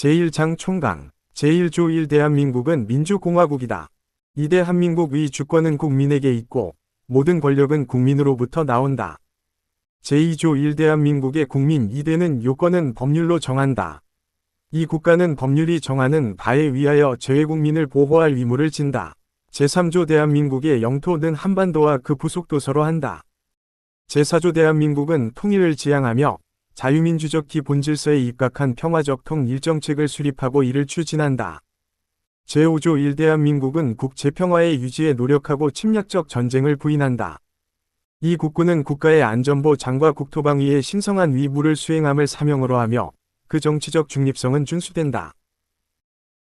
제1장 총강 제1조 1 대한민국은 민주공화국이다. 이 대한민국의 주권은 국민에게 있고 모든 권력은 국민으로부터 나온다. 제2조 1 대한민국의 국민 2대는 요건은 법률로 정한다. 이 국가는 법률이 정하는 바에 의하여 재외국민을 보호할 의무를 진다. 제3조 대한민국의 영토는 한반도와 그 부속도서로 한다. 제4조 대한민국은 통일을 지향하며 자유민주적 기본질서에 입각한 평화적 통일정책을 수립하고 이를 추진한다. 제5조 1 대한민국은 국제평화의 유지에 노력하고 침략적 전쟁을 부인한다. 이 국군은 국가의 안전보장과 국토방위에 신성한 의무를 수행함을 사명으로 하며 그 정치적 중립성은 준수된다.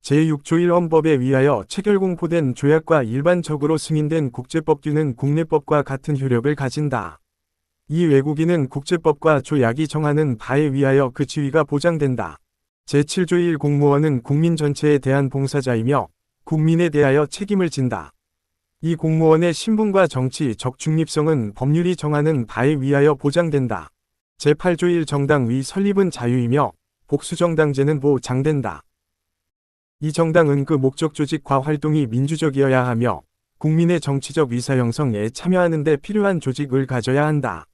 제6조 1 헌법에 의하여 체결공포된 조약과 일반적으로 승인된 국제법규는 국내법과 같은 효력을 가진다. 이 외국인은 국제법과 조약이 정하는 바에 의하여 그 지위가 보장된다. 제7조 1 공무원은 국민 전체에 대한 봉사자이며 국민에 대하여 책임을 진다. 이 공무원의 신분과 정치적 중립성은 법률이 정하는 바에 의하여 보장된다. 제8조 1 정당의 설립은 자유이며 복수정당제는 보장된다. 이 정당은 그 목적 조직과 활동이 민주적이어야 하며 국민의 정치적 의사 형성에 참여하는 데 필요한 조직을 가져야 한다.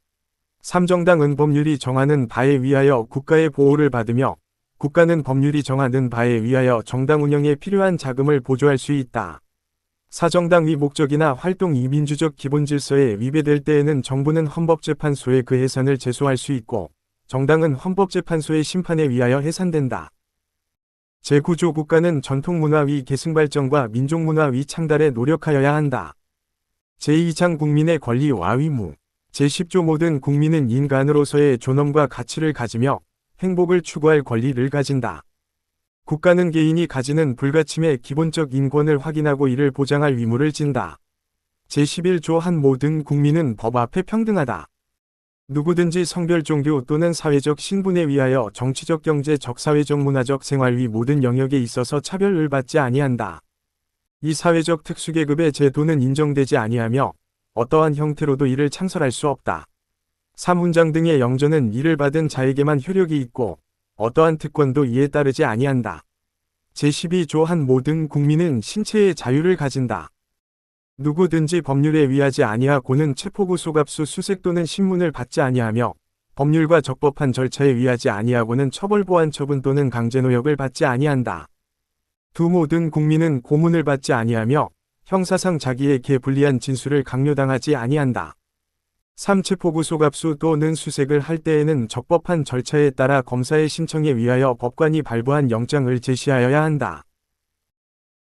3정당은 법률이 정하는 바에 의하여 국가의 보호를 받으며 국가는 법률이 정하는 바에 의하여 정당 운영에 필요한 자금을 보조할 수 있다. 4정당의 목적이나 활동이 민주적 기본질서에 위배될 때에는 정부는 헌법재판소에 그 해산을 제소할 수 있고 정당은 헌법재판소의 심판에 의하여 해산된다. 제9조 국가는 전통문화의 계승발전과 민족문화의 창달에 노력하여야 한다. 제2장 국민의 권리와 의무 제10조 모든 국민은 인간으로서의 존엄과 가치를 가지며 행복을 추구할 권리를 가진다. 국가는 개인이 가지는 불가침의 기본적 인권을 확인하고 이를 보장할 의무를 진다. 제11조 한 모든 국민은 법 앞에 평등하다. 누구든지 성별 종교 또는 사회적 신분에 의하여 정치적 경제적 사회적 문화적 생활의 모든 영역에 있어서 차별을 받지 아니한다. 이 사회적 특수계급의 제도는 인정되지 아니하며 어떠한 형태로도 이를 창설할 수 없다. 사문장 등의 영전은 이를 받은 자에게만 효력이 있고 어떠한 특권도 이에 따르지 아니한다. 제12조 한 모든 국민은 신체의 자유를 가진다. 누구든지 법률에 의하지 아니하고는 체포구속압수 수색 또는 신문을 받지 아니하며 법률과 적법한 절차에 의하지 아니하고는 처벌보한 처분 또는 강제노역을 받지 아니한다. 두 모든 국민은 고문을 받지 아니하며 형사상 자기에게 불리한 진술을 강요당하지 아니한다. 3 체포구속압수 또는 수색을 할 때에는 적법한 절차에 따라 검사의 신청에 의하여 법관이 발부한 영장을 제시하여야 한다.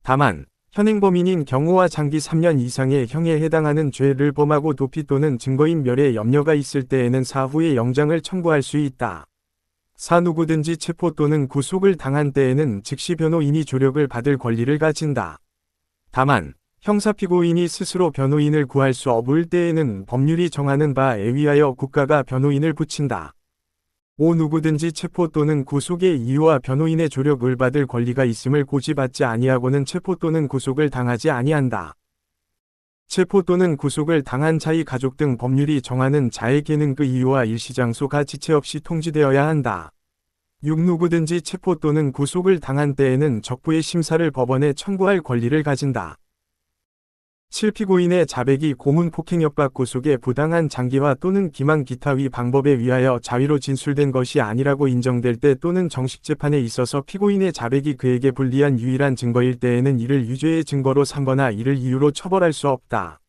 다만 현행범인인 경우와 장기 3년 이상의 형에 해당하는 죄를 범하고 도피 또는 증거인멸에 염려가 있을 때에는 사후에 영장을 청구할 수 있다. 4 누구든지 체포 또는 구속을 당한 때에는 즉시 변호인이 조력을 받을 권리를 가진다. 다만 형사피고인이 스스로 변호인을 구할 수 없을 때에는 법률이 정하는 바에 의하여 국가가 변호인을 붙인다. 5 누구든지 체포 또는 구속의 이유와 변호인의 조력을 받을 권리가 있음을 고지받지 아니하고는 체포 또는 구속을 당하지 아니한다. 체포 또는 구속을 당한 자의 가족 등 법률이 정하는 자에게는 그 이유와 일시장소가 지체 없이 통지되어야 한다. 6 누구든지 체포 또는 구속을 당한 때에는 적부의 심사를 법원에 청구할 권리를 가진다. 7 피고인의 자백이 고문 폭행협박 구속의 부당한 장기화 또는 기망 기타의 방법에 의하여 자위로 진술된 것이 아니라고 인정될 때 또는 정식재판에 있어서 피고인의 자백이 그에게 불리한 유일한 증거일 때에는 이를 유죄의 증거로 삼거나 이를 이유로 처벌할 수 없다.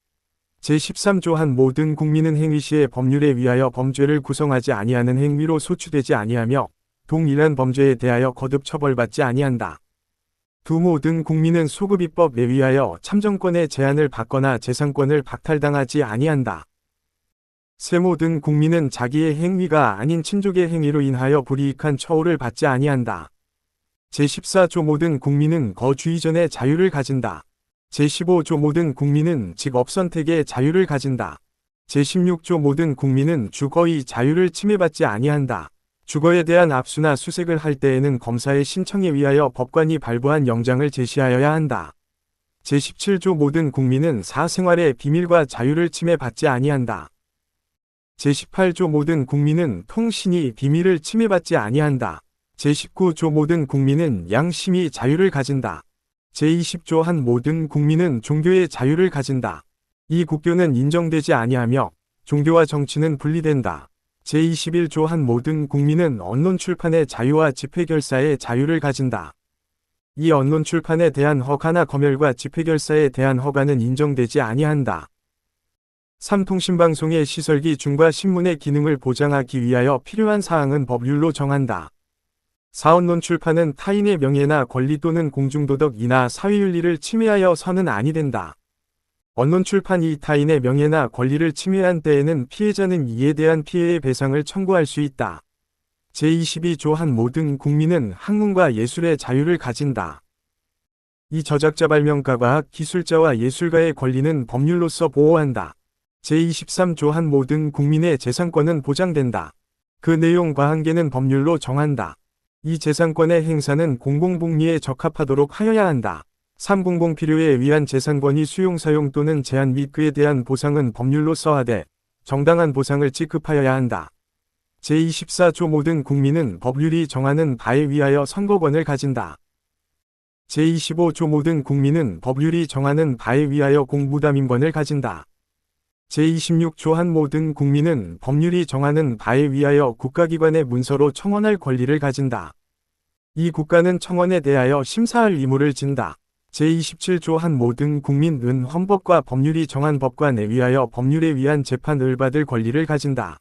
제13조 한 모든 국민은 행위 시에 법률에 의하여 범죄를 구성하지 아니하는 행위로 소추되지 아니하며 동일한 범죄에 대하여 거듭 처벌받지 아니한다. 두 모든 국민은 소급입법에 의하여 참정권의 제한을 받거나 재산권을 박탈당하지 아니한다. 세 모든 국민은 자기의 행위가 아닌 친족의 행위로 인하여 불이익한 처우를 받지 아니한다. 제14조 모든 국민은 거주 이전의 자유를 가진다. 제15조 모든 국민은 직업 선택의 자유를 가진다. 제16조 모든 국민은 주거의 자유를 침해받지 아니한다. 주거에 대한 압수나 수색을 할 때에는 검사의 신청에 의하여 법관이 발부한 영장을 제시하여야 한다. 제17조 모든 국민은 사생활의 비밀과 자유를 침해받지 아니한다. 제18조 모든 국민은 통신이 비밀을 침해받지 아니한다. 제19조 모든 국민은 양심의 자유를 가진다. 제20조 한 모든 국민은 종교의 자유를 가진다. 이 국교는 인정되지 아니하며 종교와 정치는 분리된다. 제21조 한 모든 국민은 언론 출판의 자유와 집회 결사의 자유를 가진다. 이 언론 출판에 대한 허가나 검열과 집회 결사에 대한 허가는 인정되지 아니한다. 3. 통신방송의 시설기 중과 신문의 기능을 보장하기 위하여 필요한 사항은 법률로 정한다. 4. 언론 출판은 타인의 명예나 권리 또는 공중도덕이나 사회윤리를 침해하여 서는 아니 된다. 언론 출판이 타인의 명예나 권리를 침해한 때에는 피해자는 이에 대한 피해의 배상을 청구할 수 있다. 제22조 한 모든 국민은 학문과 예술의 자유를 가진다. 이 저작자 발명가 과학 기술자와 예술가의 권리는 법률로서 보호한다. 제23조 한 모든 국민의 재산권은 보장된다. 그 내용과 한계는 법률로 정한다. 이 재산권의 행사는 공공복리에 적합하도록 하여야 한다. 3. 공공필요에 의한 재산권의 수용사용 또는 제한 및 그에 대한 보상은 법률로 서하되 정당한 보상을 지급하여야 한다. 제24조 모든 국민은 법률이 정하는 바에 의하여 선거권을 가진다. 제25조 모든 국민은 법률이 정하는 바에 의하여 공부담임권을 가진다. 제26조 한 모든 국민은 법률이 정하는 바에 의하여 국가기관의 문서로 청원할 권리를 가진다. 이 국가는 청원에 대하여 심사할 의무를 진다. 제27조 한 모든 국민은 헌법과 법률이 정한 법관에 의하여 법률에 의한 재판을 받을 권리를 가진다.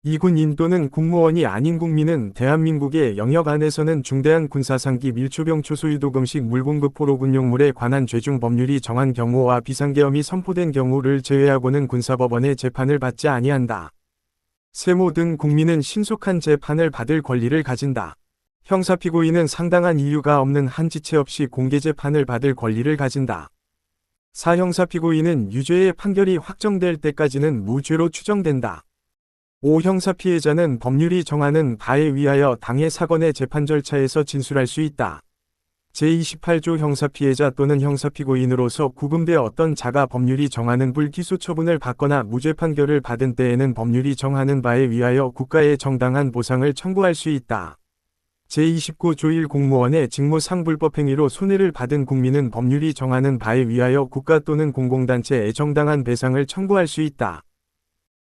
이 군인 또는 국무원이 아닌 국민은 대한민국의 영역 안에서는 중대한 군사상기 밀초병초 소유도 금식 물공급 포로 군용물에 관한 죄중 법률이 정한 경우와 비상계엄이 선포된 경우를 제외하고는 군사법원의 재판을 받지 아니한다. 세 모든 국민은 신속한 재판을 받을 권리를 가진다. 형사피고인은 상당한 이유가 없는 한 지체 없이 공개재판을 받을 권리를 가진다. 4. 형사피고인은 유죄의 판결이 확정될 때까지는 무죄로 추정된다. 5. 형사피해자는 법률이 정하는 바에 의하여 당해 사건의 재판 절차에서 진술할 수 있다. 제28조 형사피해자 또는 형사피고인으로서 구금돼 어떤 자가 법률이 정하는 불기소 처분을 받거나 무죄 판결을 받은 때에는 법률이 정하는 바에 의하여 국가에 정당한 보상을 청구할 수 있다. 제29조 1 공무원의 직무상 불법행위로 손해를 받은 국민은 법률이 정하는 바에 의하여 국가 또는 공공단체에 정당한 배상을 청구할 수 있다.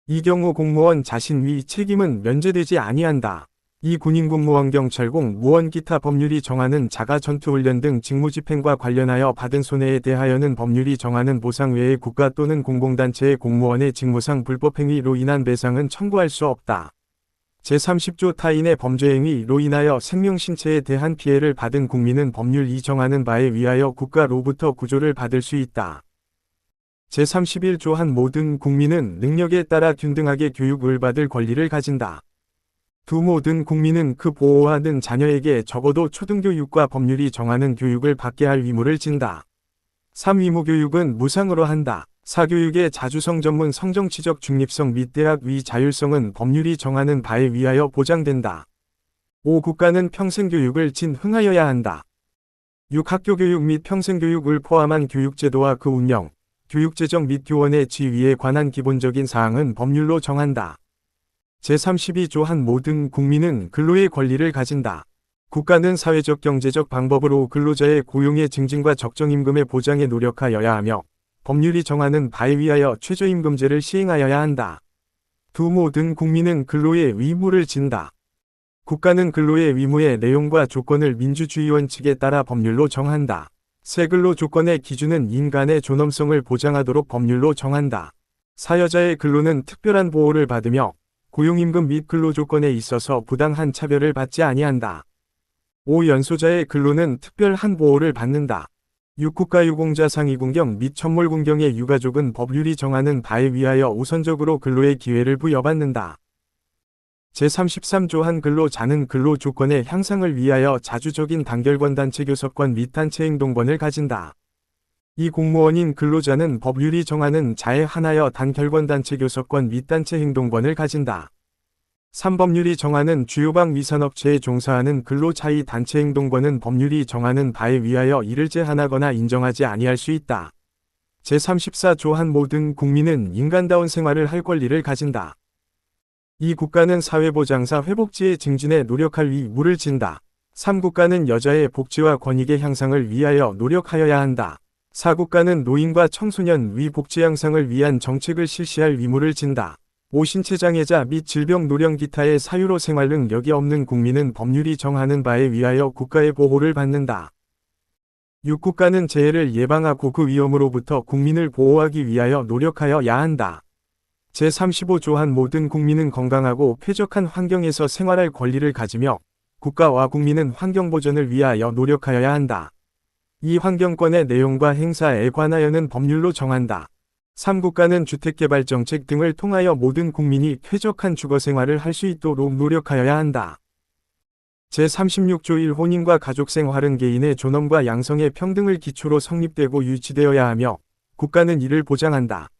이 경우 공무원 자신의 책임은 면제되지 아니한다. 이 군인공무원 경찰공 무원 기타 법률이 정하는 자가 전투훈련 등 직무집행과 관련하여 받은 손해에 대하여는 법률이 정하는 보상 외에 국가 또는 공공단체의 공무원의 직무상 불법행위로 인한 배상은 청구할 수 없다. 제30조 타인의 범죄행위로 인하여 생명신체에 대한 피해를 받은 국민은 법률이 정하는 바에 의하여 국가로부터 구조를 받을 수 있다. 제31조 한 모든 국민은 능력에 따라 균등하게 교육을 받을 권리를 가진다. 두 모든 국민은 그 보호하는 자녀에게 적어도 초등교육과 법률이 정하는 교육을 받게 할 의무를 진다. 3. 의무교육은 무상으로 한다. 4. 교육의 자주성 전문 성정치적 중립성 및 대학의 자율성은 법률이 정하는 바에 의하여 보장된다. 5. 국가는 평생교육을 진흥하여야 한다. 6. 학교교육 및 평생교육을 포함한 교육제도와 그 운영, 교육재정 및 교원의 지위에 관한 기본적인 사항은 법률로 정한다. 제32조 한 모든 국민은 근로의 권리를 가진다. 국가는 사회적 경제적 방법으로 근로자의 고용의 증진과 적정임금의 보장에 노력하여야 하며 법률이 정하는 바에 의하여 최저임금제를 시행하여야 한다. 두 모든 국민은 근로의 의무를 진다. 국가는 근로의 의무의 내용과 조건을 민주주의 원칙에 따라 법률로 정한다. 세. 근로 조건의 기준은 인간의 존엄성을 보장하도록 법률로 정한다. 사여자의 근로는 특별한 보호를 받으며 고용임금 및 근로조건에 있어서 부당한 차별을 받지 아니한다. 5. 연소자의 근로는 특별한 보호를 받는다. 6. 국가유공자 상위군경 및 천몰군경의 유가족은 법률이 정하는 바에 의하여 우선적으로 근로의 기회를 부여받는다. 제33조 한 근로자는 근로조건의 향상을 위하여 자주적인 단결권 단체 교섭권 및 단체 행동권을 가진다. 이 공무원인 근로자는 법률이 정하는 자에 한하여 단결권 단체 교섭권 및 단체 행동권을 가진다. 3. 법률이 정하는 주요방 위산업체에 종사하는 근로자의 단체 행동권은 법률이 정하는 바에 의하여 이를 제한하거나 인정하지 아니할 수 있다. 제34조 한 모든 국민은 인간다운 생활을 할 권리를 가진다. 2. 국가는 사회보장사 회복지의 증진에 노력할 의무를 진다. 3. 국가는 여자의 복지와 권익의 향상을 위하여 노력하여야 한다. 4. 국가는 노인과 청소년 위 복지 향상을 위한 정책을 실시할 의무를 진다. 5. 신체장애자 및 질병 노령 기타의 사유로 생활 능력이 없는 국민은 법률이 정하는 바에 의하여 국가의 보호를 받는다. 6. 국가는 재해를 예방하고 그 위험으로부터 국민을 보호하기 위하여 노력하여야 한다. 제35조 한 모든 국민은 건강하고 쾌적한 환경에서 생활할 권리를 가지며 국가와 국민은 환경보전을 위하여 노력하여야 한다. 이 환경권의 내용과 행사에 관하여는 법률로 정한다. 3. 국가는 주택개발정책 등을 통하여 모든 국민이 쾌적한 주거생활을 할 수 있도록 노력하여야 한다. 제36조 1 혼인과 가족생활은 개인의 존엄과 양성의 평등을 기초로 성립되고 유지되어야 하며 국가는 이를 보장한다.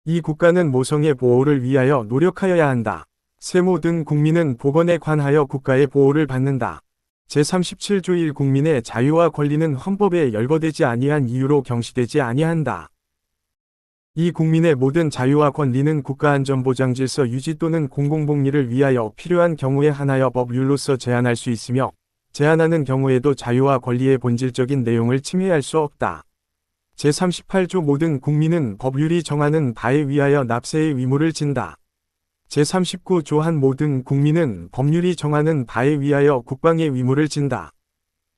이 국가는 모성의 보호를 위하여 노력하여야 한다. 세모 등 국민은 보건에 관하여 국가의 보호를 받는다. 제37조 1 국민의 자유와 권리는 헌법에 열거되지 아니한 이유로 경시되지 아니한다. 이 국민의 모든 자유와 권리는 국가안전보장질서 유지 또는 공공복리를 위하여 필요한 경우에 한하여 법률로서 제한할 수 있으며 제한하는 경우에도 자유와 권리의 본질적인 내용을 침해할 수 없다. 제38조 모든 국민은 법률이 정하는 바에 의하여 납세의 의무를 진다. 제39조 한 모든 국민은 법률이 정하는 바에 의하여 국방의 의무를 진다.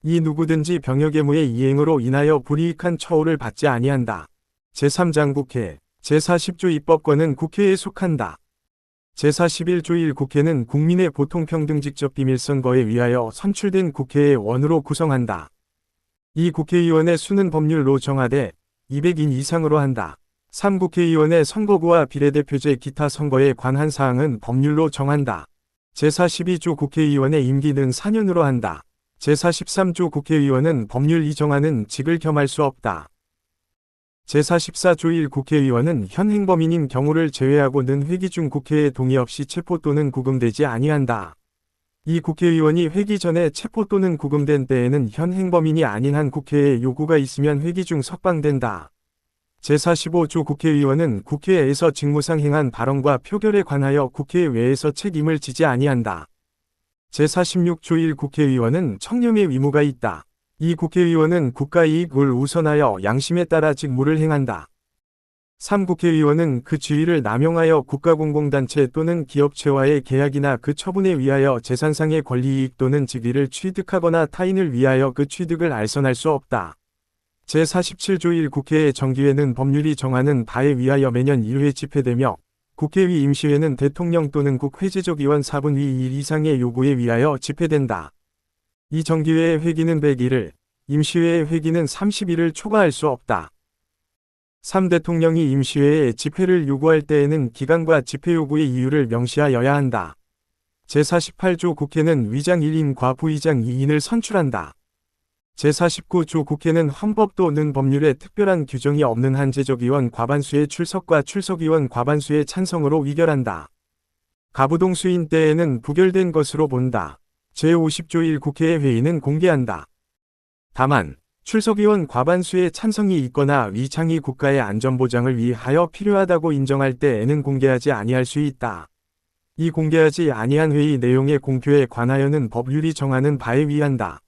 이 누구든지 병역의무의 이행으로 인하여 불이익한 처우를 받지 아니한다. 제3장 국회 제40조 입법권은 국회에 속한다. 제41조 1 국회는 국민의 보통평등 직접 비밀선거에 의하여 선출된 국회의 원으로 구성한다. 이 국회의원의 수는 법률로 정하되 200인 이상으로 한다. 3. 국회의원의 선거구와 비례대표제 기타 선거에 관한 사항은 법률로 정한다. 제42조 국회의원의 임기는 4년으로 한다. 제43조 국회의원은 법률이 정하는 직을 겸할 수 없다. 제44조 1 국회의원은 현 행범인인 경우를 제외하고는 회기 중 국회의 동의 없이 체포 또는 구금되지 아니한다. 이 국회의원이 회기 전에 체포 또는 구금된 때에는 현 행범인이 아닌 한 국회에 요구가 있으면 회기 중 석방된다. 제45조 국회의원은 국회에서 직무상 행한 발언과 표결에 관하여 국회 외에서 책임을 지지 아니한다. 제46조 1 국회의원은 청렴의 의무가 있다. 이 국회의원은 국가이익을 우선하여 양심에 따라 직무를 행한다. 3. 국회의원은 그 지위를 남용하여 국가공공단체 또는 기업체와의 계약이나 그 처분에 의하여 재산상의 권리이익 또는 직위를 취득하거나 타인을 위하여 그 취득을 알선할 수 없다. 제47조 1 국회의 정기회는 법률이 정하는 바에 의하여 매년 1회 집회되며 국회의 임시회는 대통령 또는 국회제적 의원 4분의 1 이상의 요구에 의하여 집회된다. 이 정기회의 회기는 100일을, 임시회의 회기는 30일을 초과할 수 없다. 3. 대통령이 임시회에 집회를 요구할 때에는 기간과 집회 요구의 이유를 명시하여야 한다. 제48조 국회는 위장 1인과 부의장 2인을 선출한다. 제49조 국회는 헌법 또는 법률에 특별한 규정이 없는 한 제적의원 과반수의 출석과 출석의원 과반수의 찬성으로 의결한다. 가부동 수인 때에는 부결된 것으로 본다. 제50조 1 국회의 회의는 공개한다. 다만 출석의원 과반수의 찬성이 있거나 위창이 국가의 안전보장을 위하여 필요하다고 인정할 때에는 공개하지 아니할 수 있다. 이 공개하지 아니한 회의 내용의 공표에 관하여는 법률이 정하는 바에 의한다.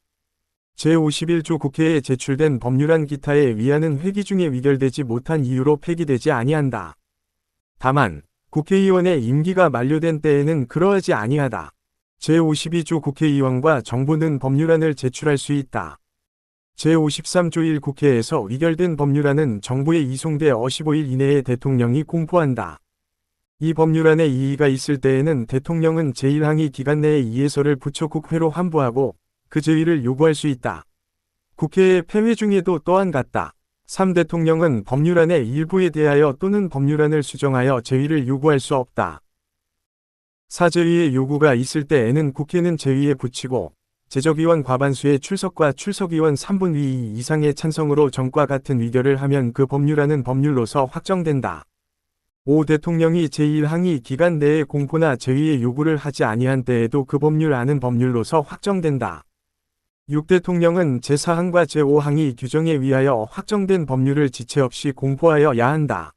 제51조 국회에 제출된 법률안 기타에 의하는 회기 중에 의결되지 못한 이유로 폐기되지 아니한다. 다만 국회의원의 임기가 만료된 때에는 그러하지 아니하다. 제52조 국회의원과 정부는 법률안을 제출할 수 있다. 제53조 1 국회에서 의결된 법률안은 정부에 이송돼 15일 이내에 대통령이 공포한다. 이 법률안에 이의가 있을 때에는 대통령은 제1항의 기간 내에 이의서를 붙여 국회로 환부하고 그 제의를 요구할 수 있다. 국회의 폐회 중에도 또한 같다. 3. 대통령은 법률안의 일부에 대하여 또는 법률안을 수정하여 제의를 요구할 수 없다. 사제의의 요구가 있을 때에는 국회는 제의에 붙이고 제적의원 과반수의 출석과 출석의원 3분의 2 이상의 찬성으로 전과 같은 의결을 하면 그 법률안은 법률로서 확정된다. 5. 대통령이 제1항의 기간 내에 공포나 제의의 요구를 하지 아니한 때에도 그 법률안은 법률로서 확정된다. 6. 대통령은 제4항과 제5항의 규정에 의하여 확정된 법률을 지체 없이 공포하여야 한다.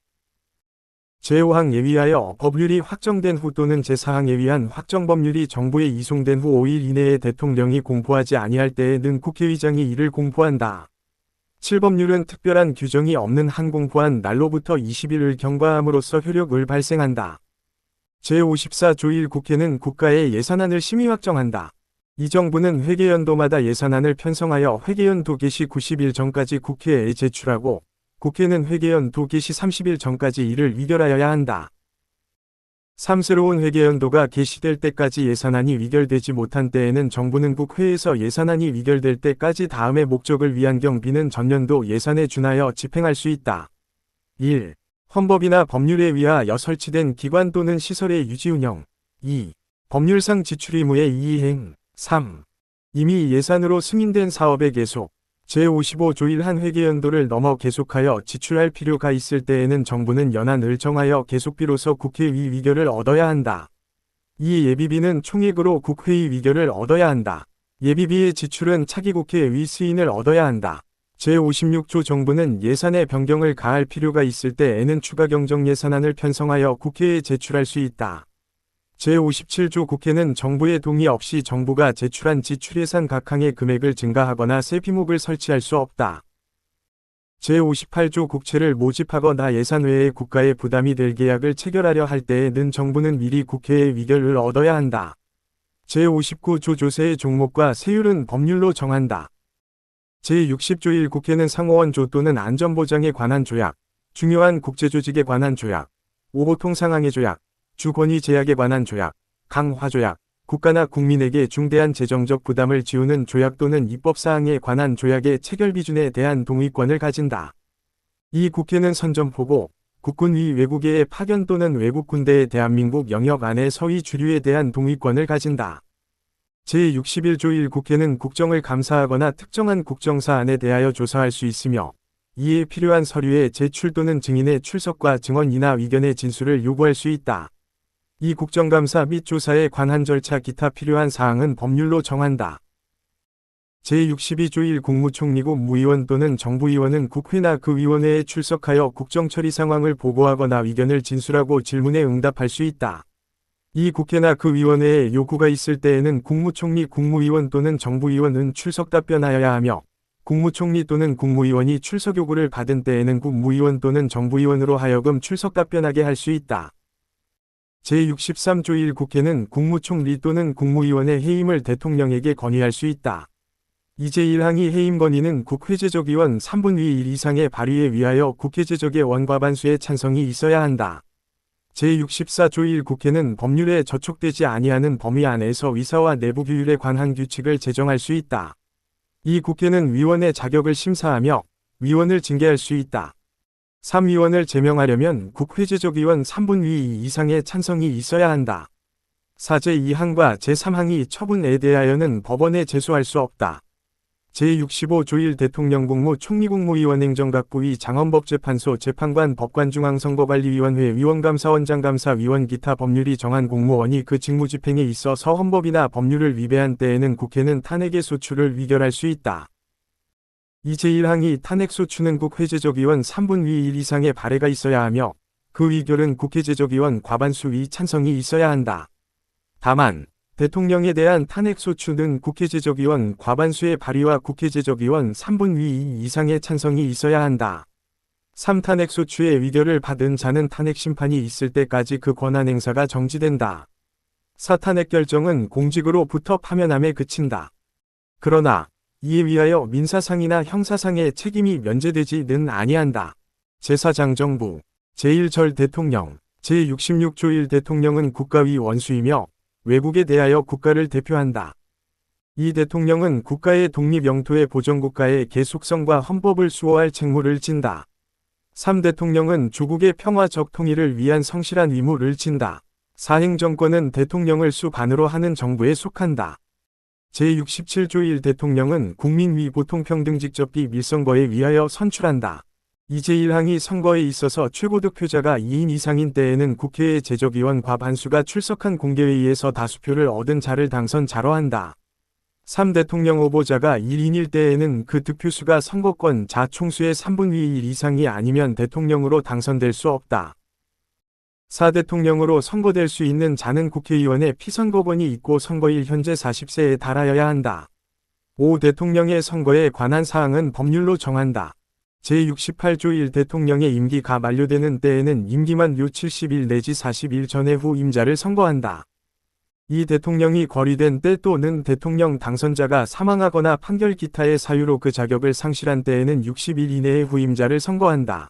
제5항 예위하여 법률이 확정된 후 또는 제4항 예위한 확정법률이 정부에 이송된 후 5일 이내에 대통령이 공포하지 아니할 때에는 국회의장이 이를 공포한다. 7법률은 특별한 규정이 없는 한 공포한 날로부터 20일을 경과함으로써 효력을 발생한다. 제54조 1 국회는 국가의 예산안을 심의 확정한다. 이 정부는 회계연도마다 예산안을 편성하여 회계연도 개시 90일 전까지 국회에 제출하고 국회는 회계연도 개시 30일 전까지 이를 의결하여야 한다. 3. 새로운 회계연도가 개시될 때까지 예산안이 의결되지 못한 때에는 정부는 국회에서 예산안이 의결될 때까지 다음의 목적을 위한 경비는 전년도 예산에 준하여 집행할 수 있다. 1. 헌법이나 법률에 의하여 설치된 기관 또는 시설의 유지 운영. 2. 법률상 지출 의무의 이행. 3. 이미 예산으로 승인된 사업의 계속. 제55조 1 한 회계연도를 넘어 계속하여 지출할 필요가 있을 때에는 정부는 연한을 정하여 계속비로서 국회의 의결을 얻어야 한다. 이 예비비는 총액으로 국회의 의결을 얻어야 한다. 예비비의 지출은 차기 국회의 승인을 얻어야 한다. 제56조 정부는 예산에 변경을 가할 필요가 있을 때에는 추가 경정 예산안을 편성하여 국회에 제출할 수 있다. 제57조 국회는 정부의 동의 없이 정부가 제출한 지출예산 각 항의 금액을 증가하거나 새 비목을 설치할 수 없다. 제58조 국채를 모집하거나 예산 외에 국가의 부담이 될 계약을 체결하려 할 때에는 정부는 미리 국회의 의결을 얻어야 한다. 제59조 조세의 종목과 세율은 법률로 정한다. 제60조 1 국회는 상호원조 또는 안전보장에 관한 조약, 중요한 국제조직에 관한 조약, 5호통 상항의 조약, 주권위 제약에 관한 조약, 강화조약, 국가나 국민에게 중대한 재정적 부담을 지우는 조약 또는 입법사항에 관한 조약의 체결 비준에 대한 동의권을 가진다. 이 국회는 선전포고, 국군위 외국의 파견 또는 외국 군대의 대한민국 영역 안의 서위 주류에 대한 동의권을 가진다. 제61조 1 국회는 국정을 감사하거나 특정한 국정사안에 대하여 조사할 수 있으며 이에 필요한 서류의 제출 또는 증인의 출석과 증언이나 의견의 진술을 요구할 수 있다. 이 국정감사 및 조사에 관한 절차 기타 필요한 사항은 법률로 정한다. 제62조 1 국무총리 국무위원 또는 정부위원은 국회나 그 위원회에 출석하여 국정처리 상황을 보고하거나 의견을 진술하고 질문에 응답할 수 있다. 이 국회나 그 위원회에 요구가 있을 때에는 국무총리 국무위원 또는 정부위원은 출석 답변하여야 하며 국무총리 또는 국무위원이 출석 요구를 받은 때에는 국무위원 또는 정부위원으로 하여금 출석 답변하게 할 수 있다. 제63조 1 국회는 국무총리 또는 국무위원의 해임을 대통령에게 건의할 수 있다. 이 제1항의 해임 건의는 국회제적위원 3분의 1 이상의 발의에 위하여 국회제적의 원과반수의 찬성이 있어야 한다. 제64조 1 국회는 법률에 저촉되지 아니하는 범위 안에서 의사와 내부 규율에 관한 규칙을 제정할 수 있다. 이 국회는 위원의 자격을 심사하며 위원을 징계할 수 있다. 3. 위원을 제명하려면 국회제적위원 3분의 2 이상의 찬성이 있어야 한다. 4. 제2항과 제3항의 처분에 대하여는 법원에 제소할 수 없다. 제65조 1 대통령 국무총리 국무위원 행정각부위 장헌법재판소 재판관 법관중앙선거관리위원회 위원감사원장 감사위원 기타 법률이 정한 공무원이 그 직무집행에 있어서 헌법이나 법률을 위배한 때에는 국회는 탄핵의 소추를 의결할 수 있다. 이 제1항의 탄핵소추는 국회제적위원 3분의 1 이상의 발의가 있어야 하며 그 의결은 국회제적위원 과반수의 찬성이 있어야 한다. 다만 대통령에 대한 탄핵소추는 국회제적위원 과반수의 발의와 국회제적위원 3분의 2 이상의 찬성이 있어야 한다. 3. 탄핵소추의 의결을 받은 자는 탄핵심판이 있을 때까지 그 권한 행사가 정지된다. 4. 탄핵결정은 공직으로부터 파면함에 그친다. 그러나 이에 위하여 민사상이나 형사상의 책임이 면제되지는 아니한다. 제4장 정부 제1절 대통령 제66조 1 대통령은 국가의 원수이며 외국에 대하여 국가를 대표한다. 이 대통령은 국가의 독립 영토의 보전국가의 계속성과 헌법을 수호할 책무를 진다. 3. 대통령은 조국의 평화적 통일을 위한 성실한 의무를 진다. 4. 행정권은 대통령을 수반으로 하는 정부에 속한다. 제67조 1 대통령은 국민의 보통평등직접비 밀선거에 위하여 선출한다. 이 제1항이 선거에 있어서 최고 득표자가 2인 이상인 때에는 국회의 제적위원 과반수가 출석한 공개회의에서 다수표를 얻은 자를 당선자로 한다. 3. 대통령 후보자가 1인일 때에는 그 득표수가 선거권 자 총수의 3분의 1 이상이 아니면 대통령으로 당선될 수 없다. 4. 대통령으로 선거될 수 있는 자는 국회의원의 피선거권이 있고 선거일 현재 40세에 달하여야 한다. 5. 대통령의 선거에 관한 사항은 법률로 정한다. 제68조 1 대통령의 임기가 만료되는 때에는 임기 만료 70일 내지 40일 전에 후 임자를 선거한다. 2. 대통령이 거리된 때 또는 대통령 당선자가 사망하거나 판결 기타의 사유로 그 자격을 상실한 때에는 60일 이내에 후임자를 선거한다.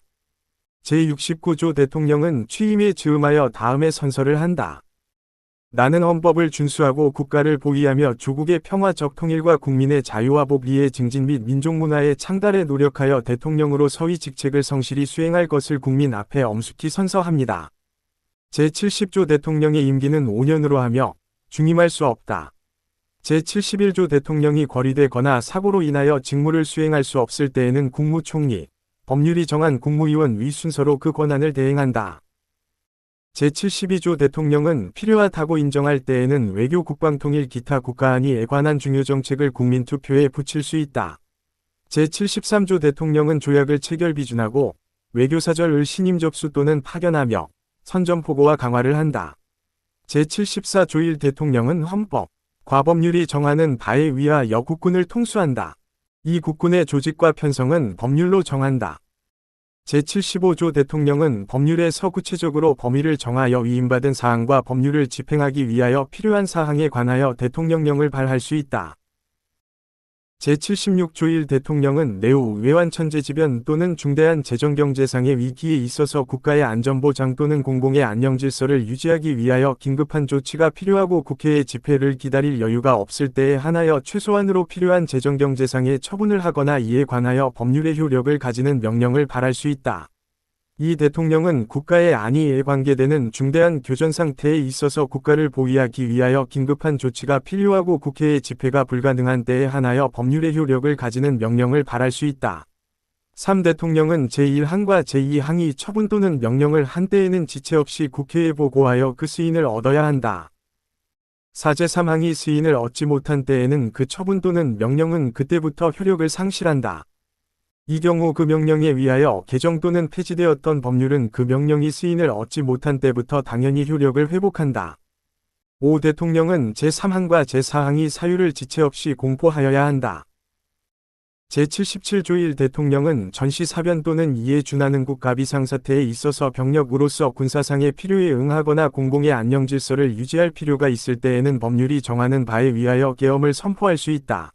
제69조 대통령은 취임에 즈음하여 다음에 선서를 한다. 나는 헌법을 준수하고 국가를 보위하며 조국의 평화적 통일과 국민의 자유와 복리의 증진 및 민족문화의 창달에 노력하여 대통령으로 서위 직책을 성실히 수행할 것을 국민 앞에 엄숙히 선서합니다. 제70조 대통령의 임기는 5년으로 하며 중임할 수 없다. 제71조 대통령이 거리되거나 사고로 인하여 직무를 수행할 수 없을 때에는 국무총리, 법률이 정한 국무위원 위 순서로 그 권한을 대행한다. 제72조 대통령은 필요하다고 인정할 때에는 외교 국방통일 기타 국가안위에 관한 중요 정책을 국민투표에 붙일 수 있다. 제73조 대통령은 조약을 체결 비준하고 외교사절을 신임 접수 또는 파견하며 선전포고와 강화를 한다. 제74조 1 대통령은 헌법, 과법률이 정하는 바에 의하여 국군을 통수한다. 이 국군의 조직과 편성은 법률로 정한다. 제75조 대통령은 법률에서 구체적으로 범위를 정하여 위임받은 사항과 법률을 집행하기 위하여 필요한 사항에 관하여 대통령령을 발할 수 있다. 제76조 1 대통령은 내후 외환천재지변 또는 중대한 재정경제상의 위기에 있어서 국가의 안전보장 또는 공공의 안녕질서를 유지하기 위하여 긴급한 조치가 필요하고 국회의 집회를 기다릴 여유가 없을 때에 한하여 최소한으로 필요한 재정경제상의 처분을 하거나 이에 관하여 법률의 효력을 가지는 명령을 발할 수 있다. 이 대통령은 국가의 안위에 관계되는 중대한 교전 상태에 있어서 국가를 보위하기 위하여 긴급한 조치가 필요하고 국회의 집회가 불가능한 때에 한하여 법률의 효력을 가지는 명령을 발할 수 있다. 3. 대통령은 제1항과 제2항이 처분 또는 명령을 한 때에는 지체 없이 국회에 보고하여 그 승인을 얻어야 한다. 4. 제3항이 승인을 얻지 못한 때에는 그 처분 또는 명령은 그때부터 효력을 상실한다. 이 경우 그 명령에 의하여 개정 또는 폐지되었던 법률은 그 명령이 승인을 얻지 못한 때부터 당연히 효력을 회복한다. 5. 대통령은 제3항과 제4항이 사유를 지체 없이 공포하여야 한다. 제77조 1 대통령은 전시사변 또는 이에 준하는 국가 비상사태에 있어서 병력으로서 군사상의 필요에 응하거나 공공의 안녕질서를 유지할 필요가 있을 때에는 법률이 정하는 바에 의하여 계엄을 선포할 수 있다.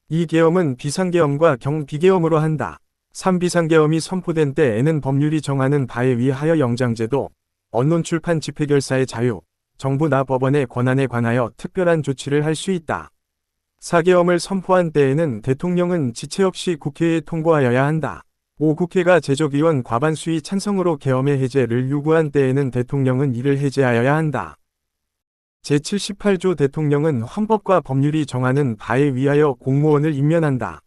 이 계엄은 비상계엄과 경비계엄으로 한다. 3. 비상계엄이 선포된 때에는 법률이 정하는 바에 의하여 영장제도, 언론 출판 집회결사의 자유, 정부나 법원의 권한에 관하여 특별한 조치를 할 수 있다. 4. 계엄을 선포한 때에는 대통령은 지체 없이 국회에 통보하여야 한다. 5. 국회가 제적의원 과반수의 찬성으로 계엄의 해제를 요구한 때에는 대통령은 이를 해제하여야 한다. 제78조 대통령은 헌법과 법률이 정하는 바에 의하여 공무원을 임면한다.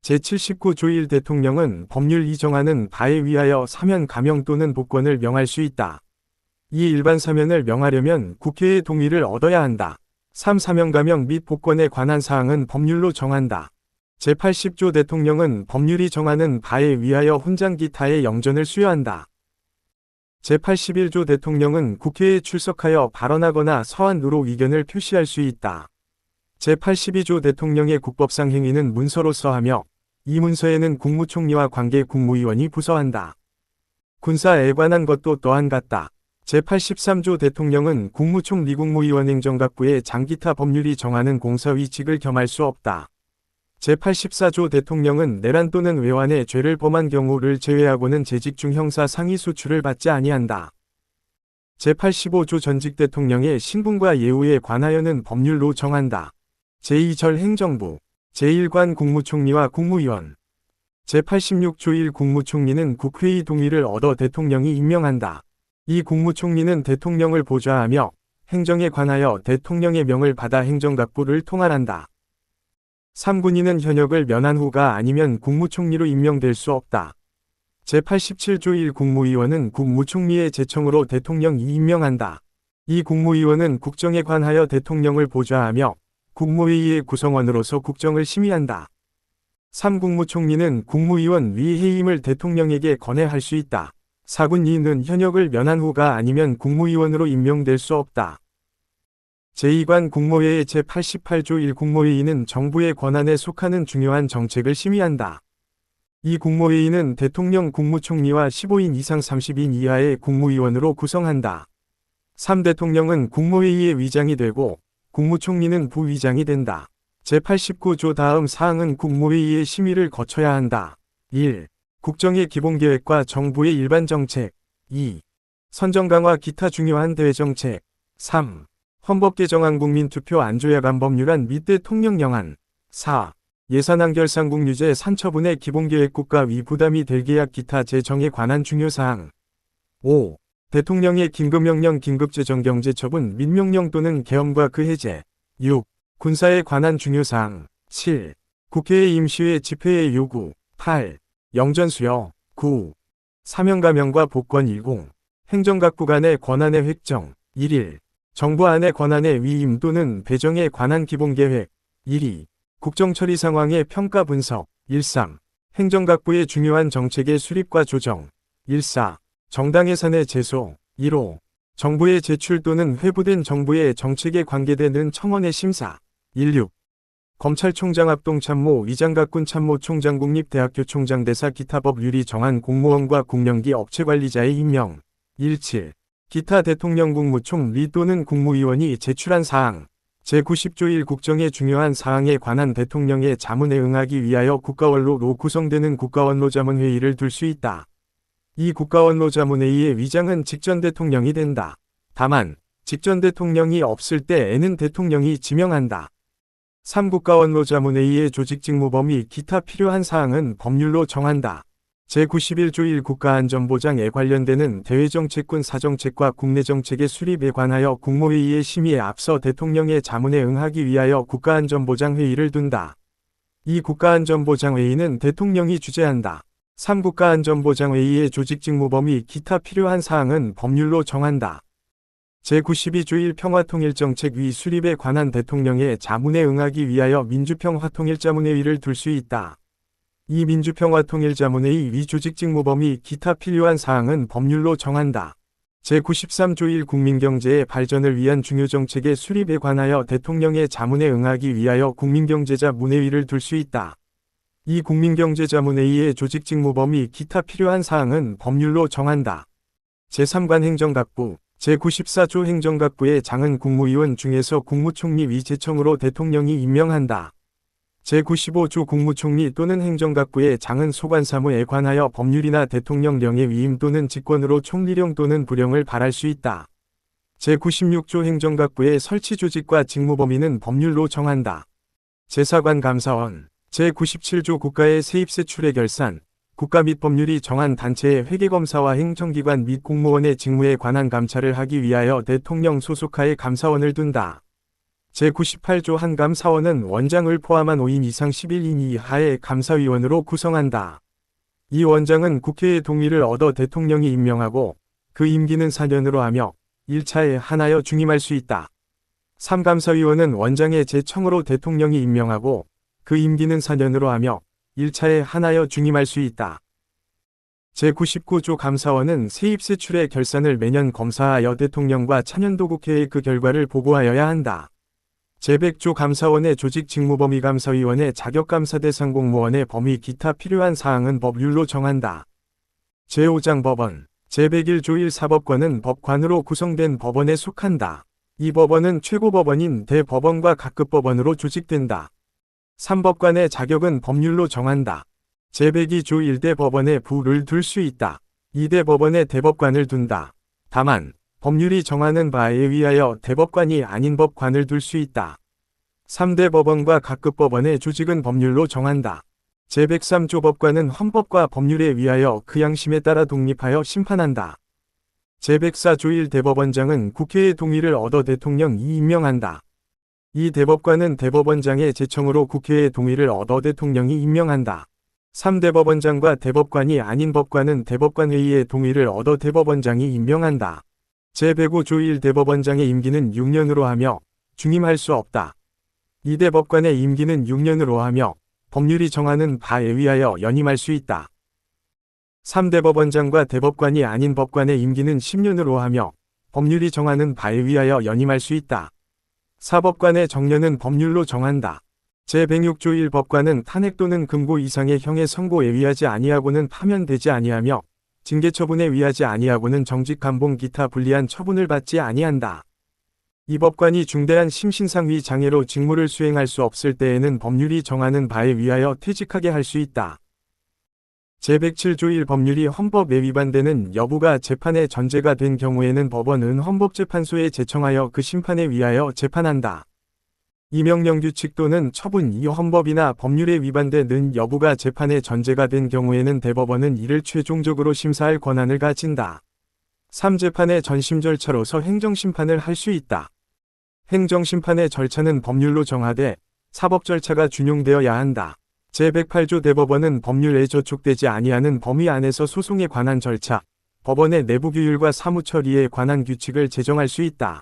제79조 1 대통령은 법률이 정하는 바에 의하여 사면 감형 또는 복권을 명할 수 있다. 이 일반 사면을 명하려면 국회의 동의를 얻어야 한다. 3. 사면 감형 및 복권에 관한 사항은 법률로 정한다. 제80조 대통령은 법률이 정하는 바에 의하여 훈장 기타의 영전을 수여한다. 제81조 대통령은 국회에 출석하여 발언하거나 서한으로 의견을 표시할 수 있다. 제82조 대통령의 국법상 행위는 문서로서 하며 이 문서에는 국무총리와 관계 국무위원이 부서한다. 군사에 관한 것도 또한 같다. 제83조 대통령은 국무총리 국무위원 행정각부의 장기타 법률이 정하는 공서위직을 겸할 수 없다. 제84조 대통령은 내란 또는 외환의 죄를 범한 경우를 제외하고는 재직 중 형사 상위 소출을 받지 아니한다. 제85조 전직 대통령의 신분과 예우에 관하여는 법률로 정한다. 제2절 행정부, 제1관 국무총리와 국무위원, 제86조 1 국무총리는 국회의 동의를 얻어 대통령이 임명한다. 이 국무총리는 대통령을 보좌하며 행정에 관하여 대통령의 명을 받아 행정각부를 통할한다. 3. 군인은 현역을 면한 후가 아니면 국무총리로 임명될 수 없다. 제87조 1 국무위원은 국무총리의 제청으로 대통령이 임명한다. 이 국무위원은 국정에 관하여 대통령을 보좌하며 국무회의의 구성원으로서 국정을 심의한다. 3. 국무총리는 국무위원 위 해임을 대통령에게 건의할 수 있다. 4군 2는 현역을 면한 후가 아니면 국무위원으로 임명될 수 없다. 제2관 국무회의 제88조 1 국무회의는 정부의 권한에 속하는 중요한 정책을 심의한다. 이 국무회의는 대통령 국무총리와 15인 이상 30인 이하의 국무위원으로 구성한다. 3. 대통령은 국무회의의 위장이 되고 국무총리는 부위장이 된다. 제89조 다음 사항은 국무회의의 심의를 거쳐야 한다. 1. 국정의 기본계획과 정부의 일반정책. 2. 선정 강화 기타 중요한 대외정책. 3. 헌법 개정안 국민투표 안조야간 법률안 및 대통령 영안. 4. 예산안 결산국유제 산처분의 기본계획 국가 위 부담이 될 계약 기타 재정에 관한 중요사항. 5. 대통령의 긴급명령 긴급재정경제처분 및 명령 또는 계엄과 그 해제. 6. 군사에 관한 중요사항. 7. 국회의 임시회 집회의 요구. 8. 영전수여. 9. 사명감형과 복권 10. 행정각부 간의 권한의 획정. 1일. 정부 안의 권한의 위임 또는 배정에 관한 기본계획. 1.2. 국정처리 상황의 평가 분석. 1.3. 행정각부의 중요한 정책의 수립과 조정. 1.4. 정당 예산의 제소. 1.5. 정부의 제출 또는 회부된 정부의 정책에 관계되는 청원의 심사. 1.6. 검찰총장 합동참모 위장각군 참모총장 국립대학교 총장 대사 기타 법률이 정한 공무원과 국령기 업체관리자의 임명. 1.7. 기타 대통령 국무총리 또는 국무위원이 제출한 사항. 제90조 1 국정의 중요한 사항에 관한 대통령의 자문에 응하기 위하여 국가원로로 구성되는 국가원로자문회의를 둘 수 있다. 이 국가원로자문회의의 위장은 직전 대통령이 된다. 다만 직전 대통령이 없을 때에는 대통령이 지명한다. 3. 국가원로자문회의의 조직직무 범위 기타 필요한 사항은 법률로 정한다. 제91조 1 국가안전보장에 관련되는 대외정책군 사정책과 국내정책의 수립에 관하여 국무회의의 심의에 앞서 대통령의 자문에 응하기 위하여 국가안전보장회의를 둔다. 이 국가안전보장회의는 대통령이 주재한다. 3. 국가안전보장회의의 조직직무 범위 기타 필요한 사항은 법률로 정한다. 제92조 1 평화통일정책 위 수립에 관한 대통령의 자문에 응하기 위하여 민주평화통일자문회의를 둘 수 있다. 이 민주평화통일자문회의 위 조직직무 범위 기타 필요한 사항은 법률로 정한다. 제93조 1 국민경제의 발전을 위한 중요정책의 수립에 관하여 대통령의 자문에 응하기 위하여 국민경제자문회의를 둘 수 있다. 이 국민경제자문회의의 조직직무 범위 기타 필요한 사항은 법률로 정한다. 제3관 행정각부 제94조 행정각부의 장은 국무위원 중에서 국무총리 위 제청으로 대통령이 임명한다. 제95조 국무총리 또는 행정각부의 장은 소관사무에 관하여 법률이나 대통령령의 위임 또는 직권으로 총리령 또는 부령을 발할 수 있다. 제96조 행정각부의 설치 조직과 직무 범위는 법률로 정한다. 제4관 감사원 제97조 국가의 세입세출의 결산, 국가 및 법률이 정한 단체의 회계검사와 행정기관 및 공무원의 직무에 관한 감찰을 하기 위하여 대통령 소속하에 감사원을 둔다. 제98조 한 감사원은 원장을 포함한 5인 이상 11인 이하의 감사위원으로 구성한다. 이 원장은 국회의 동의를 얻어 대통령이 임명하고 그 임기는 4년으로 하며 1차에 하나여 중임할 수 있다. 3. 감사위원은 원장의 제청으로 대통령이 임명하고 그 임기는 4년으로 하며 1차에 하나여 중임할 수 있다. 제99조 감사원은 세입세출의 결산을 매년 검사하여 대통령과 차년도 국회에 그 결과를 보고하여야 한다. 제100조 감사원의 조직 직무범위 감사위원회 자격감사 대상 공무원의 범위 기타 필요한 사항은 법률로 정한다. 제5장 법원 제101조 1 사법관은 법관으로 구성된 법원에 속한다. 이 법원은 최고법원인 대법원과 각급법원으로 조직된다. 3법관의 자격은 법률로 정한다. 제102조 1 대법원에 부를 둘 수 있다. 2 대법원에 대법관을 둔다. 다만 법률이 정하는 바에 의하여 대법관이 아닌 법관을 둘 수 있다. 3대 법원과 각급법원의 조직은 법률로 정한다. 제103조 법관은 헌법과 법률에 의하여 그 양심에 따라 독립하여 심판한다. 제104조 1 대법원장은 국회의 동의를 얻어 대통령이 임명한다. 이 대법관은 대법원장의 제청으로 국회의 동의를 얻어 대통령이 임명한다. 3대법원장과 대법관이 아닌 법관은 대법관회의의 동의를 얻어 대법원장이 임명한다. 제105조 1 대법원장의 임기는 6년으로 하며 중임할 수 없다. 2 대법관의 임기는 6년으로 하며 법률이 정하는 바에 의하여 연임할 수 있다. 3대법원장과 대법관이 아닌 법관의 임기는 10년으로 하며 법률이 정하는 바에 의하여 연임할 수 있다. 사법관의 정년은 법률로 정한다. 제106조 1 법관은 탄핵 또는 금고 이상의 형의 선고에 의하지 아니하고는 파면되지 아니하며 징계처분에 의하지 아니하고는 정직 감봉 기타 불리한 처분을 받지 아니한다. 이 법관이 중대한 심신상위 장애로 직무를 수행할 수 없을 때에는 법률이 정하는 바에 의하여 퇴직하게 할 수 있다. 제107조 1 법률이 헌법에 위반되는 여부가 재판의 전제가 된 경우에는 법원은 헌법재판소에 제청하여 그 심판에 위하여 재판한다. 이 명령규칙 또는 처분이 헌법이나 법률에 위반되는 여부가 재판의 전제가 된 경우에는 대법원은 이를 최종적으로 심사할 권한을 가진다. 3. 재판의 전심 절차로서 행정심판을 할 수 있다. 행정심판의 절차는 법률로 정하되 사법 절차가 준용되어야 한다. 제108조 대법원은 법률에 저촉되지 아니하는 범위 안에서 소송에 관한 절차, 법원의 내부 규율과 사무처리에 관한 규칙을 제정할 수 있다.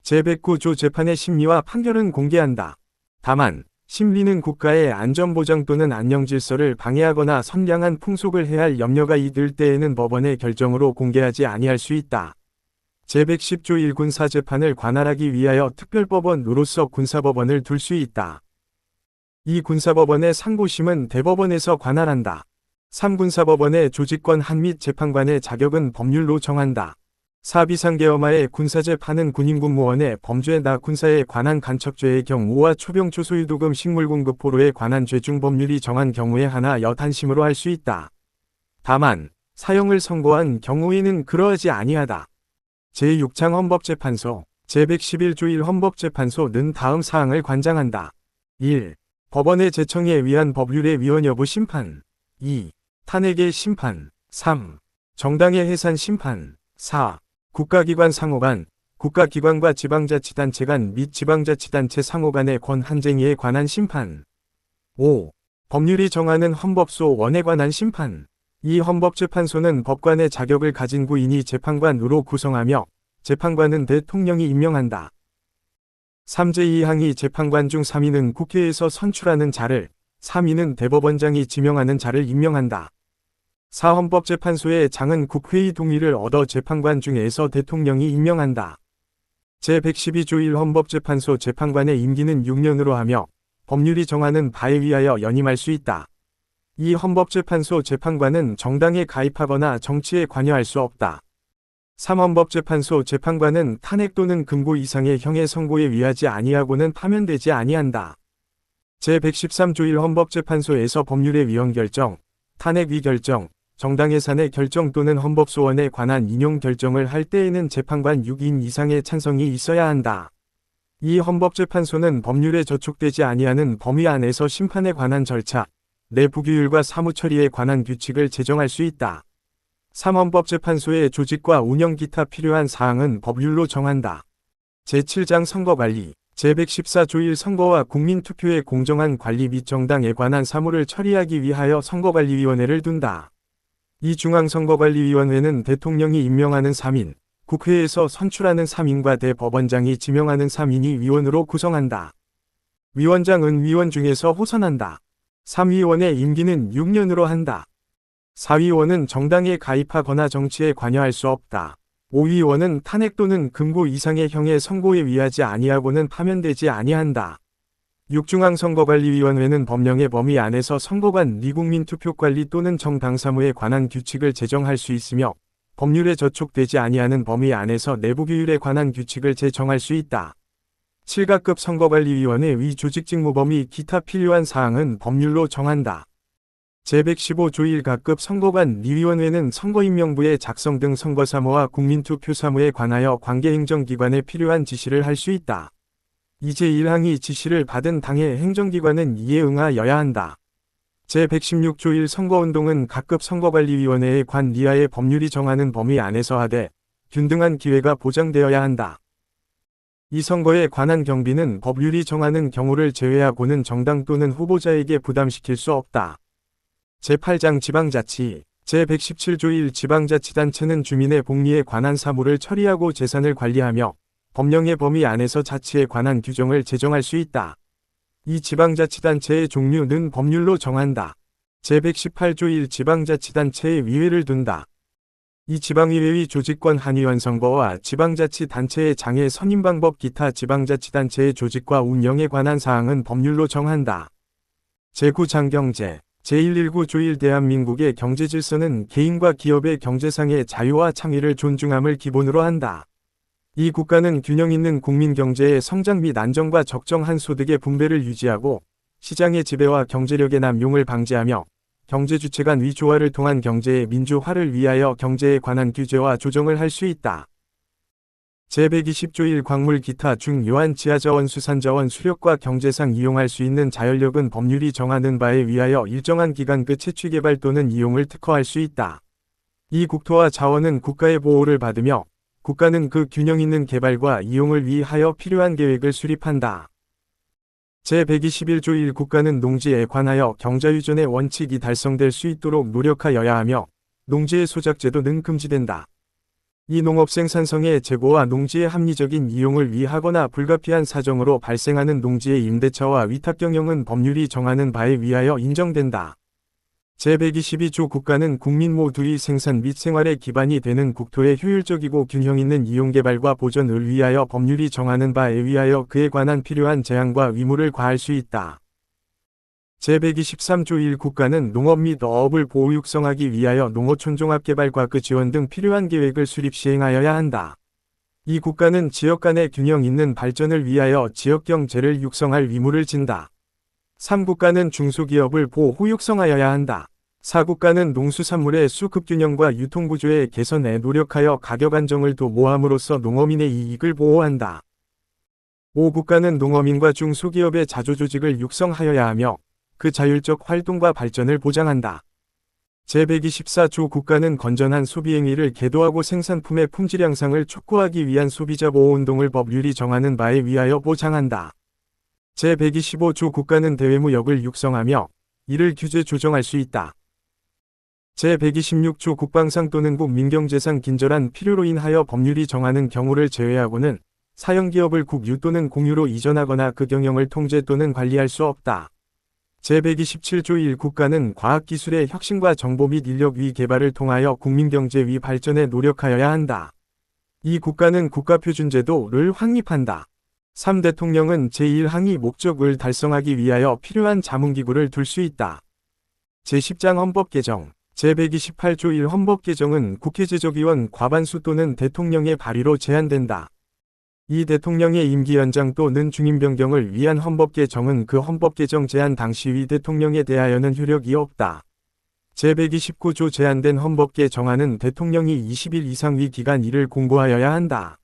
제109조 재판의 심리와 판결은 공개한다. 다만 심리는 국가의 안전보장 또는 안녕질서를 방해하거나 선량한 풍속을 해할 염려가 있을 때에는 법원의 결정으로 공개하지 아니할 수 있다. 제110조 1 군사재판을 관할하기 위하여 특별법원으로서 군사법원을 둘 수 있다. 이 군사법원의 상고심은 대법원에서 관할한다. 3. 군사법원의 조직권 및 재판관의 자격은 법률로 정한다. 4. 비상계엄하의 군사재판은 군인군무원의 범죄나 군사에 관한 간첩죄의 경우와 초병 초소유도금 식물공급 포로에 관한 죄 중 법률이 정한 경우에 하나여 단심으로 할 수 있다. 다만 사형을 선고한 경우에는 그러하지 아니하다. 제6장 헌법재판소 제111조 1 헌법재판소는 다음 사항을 관장한다. 1. 법원의 제청에 의한 법률의 위헌 여부 심판. 2. 탄핵의 심판. 3. 정당의 해산 심판. 4. 국가기관 상호 간, 국가기관과 지방자치단체 간 및 지방자치단체 상호 간의 권한쟁의에 관한 심판. 5. 법률이 정하는 헌법소원에 관한 심판. 이 헌법재판소는 법관의 자격을 가진 구인이 재판관으로 구성하며 재판관은 대통령이 임명한다. 3. 제2항이 재판관 중 3인은 국회에서 선출하는 자를, 3인은 대법원장이 지명하는 자를 임명한다. 4. 헌법재판소의 장은 국회의 동의를 얻어 재판관 중에서 대통령이 임명한다. 제112조 1 헌법재판소 재판관의 임기는 6년으로 하며 법률이 정하는 바에 의하여 연임할 수 있다. 이 헌법재판소 재판관은 정당에 가입하거나 정치에 관여할 수 없다. 3. 헌법재판소 재판관은 탄핵 또는 금고 이상의 형의 선고에 의하지 아니하고는 파면되지 아니한다. 제113조 1 헌법재판소에서 법률의 위헌 결정, 탄핵 위결정, 정당해산의 결정 또는 헌법소원에 관한 인용 결정을 할 때에는 재판관 6인 이상의 찬성이 있어야 한다. 이 헌법재판소는 법률에 저촉되지 아니하는 범위 안에서 심판에 관한 절차, 내부 규율과 사무처리에 관한 규칙을 제정할 수 있다. 3. 헌법재판소의 조직과 운영 기타 필요한 사항은 법률로 정한다. 제7장 선거관리 제114조 1 선거와 국민투표의 공정한 관리 및 정당에 관한 사무를 처리하기 위하여 선거관리위원회를 둔다. 이 중앙선거관리위원회는 대통령이 임명하는 3인, 국회에서 선출하는 3인과 대법원장이 지명하는 3인이 위원으로 구성한다. 위원장은 위원 중에서 호선한다. 3위원의 임기는 6년으로 한다. 4위원은 정당에 가입하거나 정치에 관여할 수 없다. 5위원은 탄핵 또는 금고 이상의 형의 선고에 의하지 아니하고는 파면되지 아니한다. 6. 중앙선거관리위원회는 법령의 범위 안에서 선거관 미국민투표관리 또는 정당사무에 관한 규칙을 제정할 수 있으며 법률에 저촉되지 아니하는 범위 안에서 내부규율에 관한 규칙을 제정할 수 있다. 7가급 선거관리위원회의 조직직무 범위 기타 필요한 사항은 법률로 정한다. 제115조 1가급 선거관리위원회는 선거임명부의 작성 등 선거사무와 국민투표사무에 관하여 관계행정기관에 필요한 지시를 할 수 있다. 이제 1항이 지시를 받은 당의 행정기관은 이에 응하여야 한다. 제116조 1 선거운동은 각급 선거관리위원회의 관리하에 법률이 정하는 범위 안에서 하되 균등한 기회가 보장되어야 한다. 이 선거에 관한 경비는 법률이 정하는 경우를 제외하고는 정당 또는 후보자에게 부담시킬 수 없다. 제8장 지방자치 제117조 1 지방자치단체는 주민의 복리에 관한 사무를 처리하고 재산을 관리하며 법령의 범위 안에서 자치에 관한 규정을 제정할 수 있다. 이 지방자치단체의 종류는 법률로 정한다. 제118조 1 지방자치단체의 위회를 둔다. 이 지방의회의 조직권 한의원 선거와 지방자치단체의 장애 선임 방법 기타 지방자치단체의 조직과 운영에 관한 사항은 법률로 정한다. 제9 장경제 제119조 1 대한민국의 경제질서는 개인과 기업의 경제상의 자유와 창의를 존중함을 기본으로 한다. 이 국가는 균형 있는 국민 경제의 성장 및 안정과 적정한 소득의 분배를 유지하고 시장의 지배와 경제력의 남용을 방지하며 경제주체 간 위조화를 통한 경제의 민주화를 위하여 경제에 관한 규제와 조정을 할 수 있다. 제120조 1 광물 기타 중요한 지하자원 수산자원 수력과 경제상 이용할 수 있는 자연력은 법률이 정하는 바에 위하여 일정한 기간 그 채취 개발 또는 이용을 특허할 수 있다. 이 국토와 자원은 국가의 보호를 받으며 국가는 그 균형 있는 개발과 이용을 위하여 필요한 계획을 수립한다. 제121조 1 국가는 농지에 관하여 경자유전의 원칙이 달성될 수 있도록 노력하여야 하며 농지의 소작제도는 금지된다. 이 농업생산성의 제고와 농지의 합리적인 이용을 위하거나 불가피한 사정으로 발생하는 농지의 임대차와 위탁경영은 법률이 정하는 바에 위하여 인정된다. 제122조 국가는 국민 모두의 생산 및 생활의 기반이 되는 국토의 효율적이고 균형 있는 이용개발과 보전을 위하여 법률이 정하는 바에 위하여 그에 관한 필요한 재량과 의무를 과할 수 있다. 제123조 1 국가는 농업 및 어업을 보호 육성하기 위하여 농어촌종합개발과 그 지원 등 필요한 계획을 수립 시행하여야 한다. 이 국가는 지역 간의 균형 있는 발전을 위하여 지역경제를 육성할 의무를 진다. 3 국가는 중소기업을 보호 육성하여야 한다. 4 국가는 농수산물의 수급균형과 유통구조의 개선에 노력하여 가격 안정을 도모함으로써 농어민의 이익을 보호한다. 5 국가는 농어민과 중소기업의 자조조직을 육성하여야 하며 그 자율적 활동과 발전을 보장한다. 제124조 국가는 건전한 소비행위를 계도하고 생산품의 품질 향상을 촉구하기 위한 소비자 보호운동을 법률이 정하는 바에 위하여 보장한다. 제125조 국가는 대외무역을 육성하며 이를 규제 조정할 수 있다. 제126조 국방상 또는 국민경제상 긴절한 필요로 인하여 법률이 정하는 경우를 제외하고는 사형기업을 국유 또는 공유로 이전하거나 그 경영을 통제 또는 관리할 수 없다. 제127조 1 국가는 과학기술의 혁신과 정보 및 인력의 개발을 통하여 국민경제의 발전에 노력하여야 한다. 이 국가는 국가표준제도를 확립한다. 3 대통령은 제1항의 목적을 달성하기 위하여 필요한 자문기구를 둘 수 있다. 제10장 헌법 개정 제128조 1 헌법 개정은 국회제적위원 과반수 또는 대통령의 발의로 제한된다. 이 대통령의 임기 연장 또는 중임 변경을 위한 헌법 개정은 그 헌법 개정 제한 당시의 대통령에 대하여는 효력이 없다. 제129조 제한된 헌법 개정안은 대통령이 20일 이상의 기간 이를 공고하여야 한다.